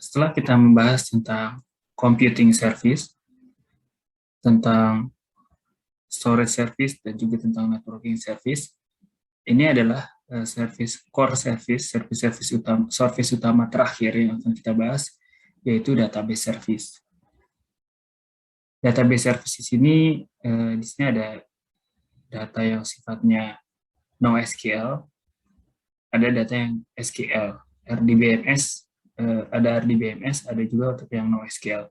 Setelah kita membahas tentang computing service, tentang storage service, dan juga tentang networking service, ini adalah core service utama terakhir yang akan kita bahas, yaitu database service. Database service di sini ada data yang sifatnya NoSQL, ada data yang SQL, RDBMS, ada RDBMS, ada juga untuk yang NoSQL.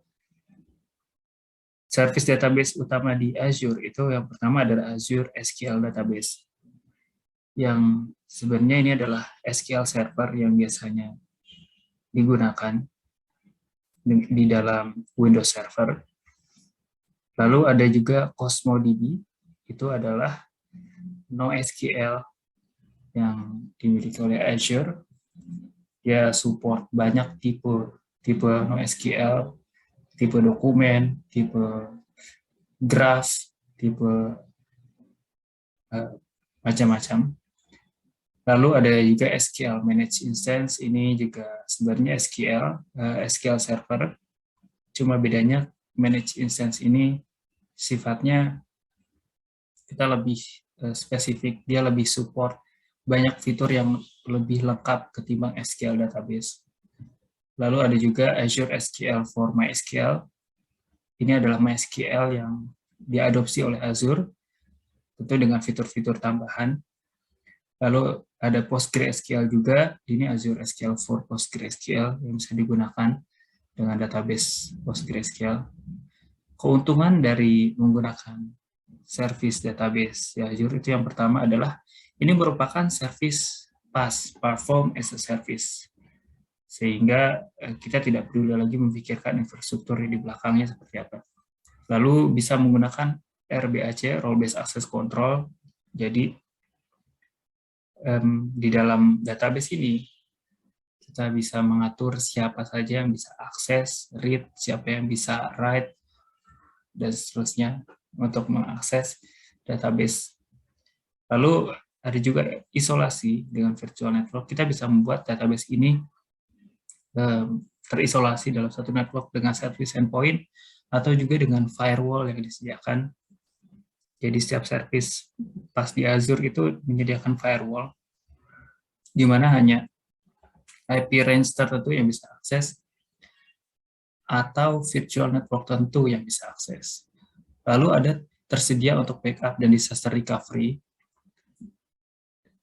Service database utama di Azure itu yang pertama adalah Azure SQL Database. Yang sebenarnya ini adalah SQL Server yang biasanya digunakan di dalam Windows Server. Lalu ada juga CosmoDB, itu adalah NoSQL yang dimiliki oleh Azure. Dia support banyak tipe NoSQL, tipe dokumen, tipe graph, tipe macam-macam. Lalu ada juga SQL Managed Instance, ini juga sebenarnya SQL Server, cuma bedanya Managed Instance ini sifatnya kita lebih spesifik, dia lebih support banyak fitur yang lebih lengkap ketimbang SQL Database. Lalu ada juga Azure SQL for MySQL. Ini adalah MySQL yang diadopsi oleh Azure, tentu dengan fitur-fitur tambahan. Lalu ada PostgreSQL juga, ini Azure SQL for PostgreSQL yang bisa digunakan dengan database PostgreSQL. Keuntungan dari menggunakan service database di Azure itu yang pertama adalah ini merupakan service PaaS, Platform as a Service. Sehingga kita tidak perlu lagi memikirkan infrastruktur di belakangnya seperti apa. Lalu bisa menggunakan RBAC, Role Based Access Control. Jadi di dalam database ini kita bisa mengatur siapa saja yang bisa akses, read, siapa yang bisa write, dan seterusnya untuk mengakses database. Lalu ada juga isolasi dengan virtual network. Kita bisa membuat database ini terisolasi dalam satu network dengan service endpoint atau juga dengan firewall yang disediakan. Jadi setiap service pas di Azure itu menyediakan firewall, di mana hanya IP range tertentu yang bisa akses atau virtual network tertentu yang bisa akses. Lalu ada tersedia untuk backup dan disaster recovery.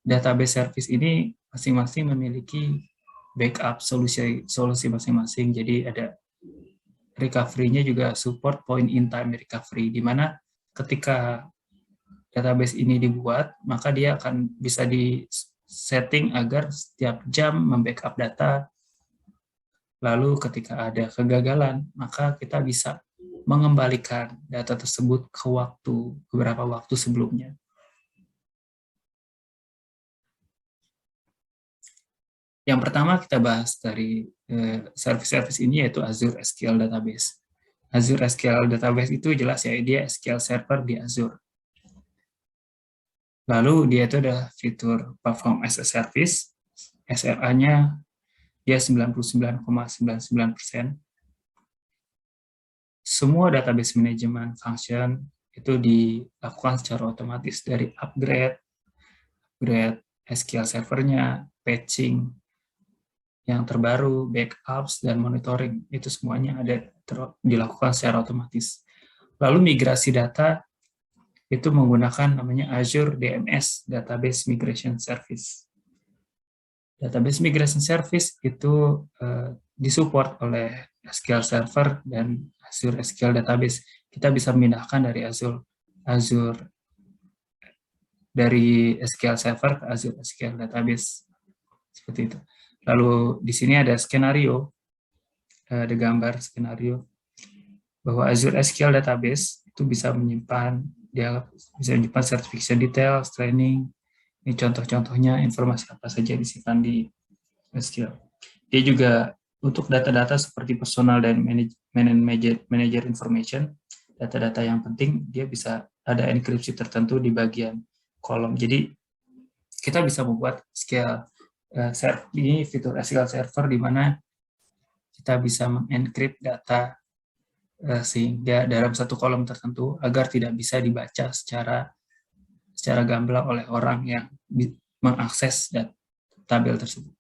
Database service ini masing-masing memiliki backup solusi masing-masing. Jadi ada recovery-nya juga support point in time recovery, di mana ketika database ini dibuat, maka dia akan bisa di setting agar setiap jam membackup data. Lalu ketika ada kegagalan, maka kita bisa mengembalikan data tersebut ke beberapa waktu sebelumnya. Yang pertama kita bahas dari service-service ini yaitu Azure SQL Database. Azure SQL Database itu jelas ya, dia SQL Server di Azure. Lalu dia itu ada fitur Platform as a Service, SLA-nya dia 99,99%. Semua database management function itu dilakukan secara otomatis dari upgrade SQL servernya, patching yang terbaru, backups, dan monitoring. Itu semuanya dilakukan secara otomatis. Lalu migrasi data itu menggunakan namanya Azure DMS, Database Migration Service. Database Migration Service itu disupport oleh SQL Server dan Azure SQL Database. Kita bisa memindahkan dari dari SQL Server ke Azure SQL Database. Seperti itu. Lalu di sini ada skenario, ada gambar skenario bahwa Azure SQL Database itu bisa menyimpan certification details, training. Ini contoh-contohnya informasi apa saja disimpan di SQL. Dia juga untuk data-data seperti personal dan manager information, data-data yang penting, dia bisa ada enkripsi tertentu di bagian kolom. Jadi kita bisa membuat ini fitur SQL Server di mana kita bisa mengencrypt data sehingga dalam satu kolom tertentu agar tidak bisa dibaca secara gamblang oleh orang yang mengakses tabel tersebut.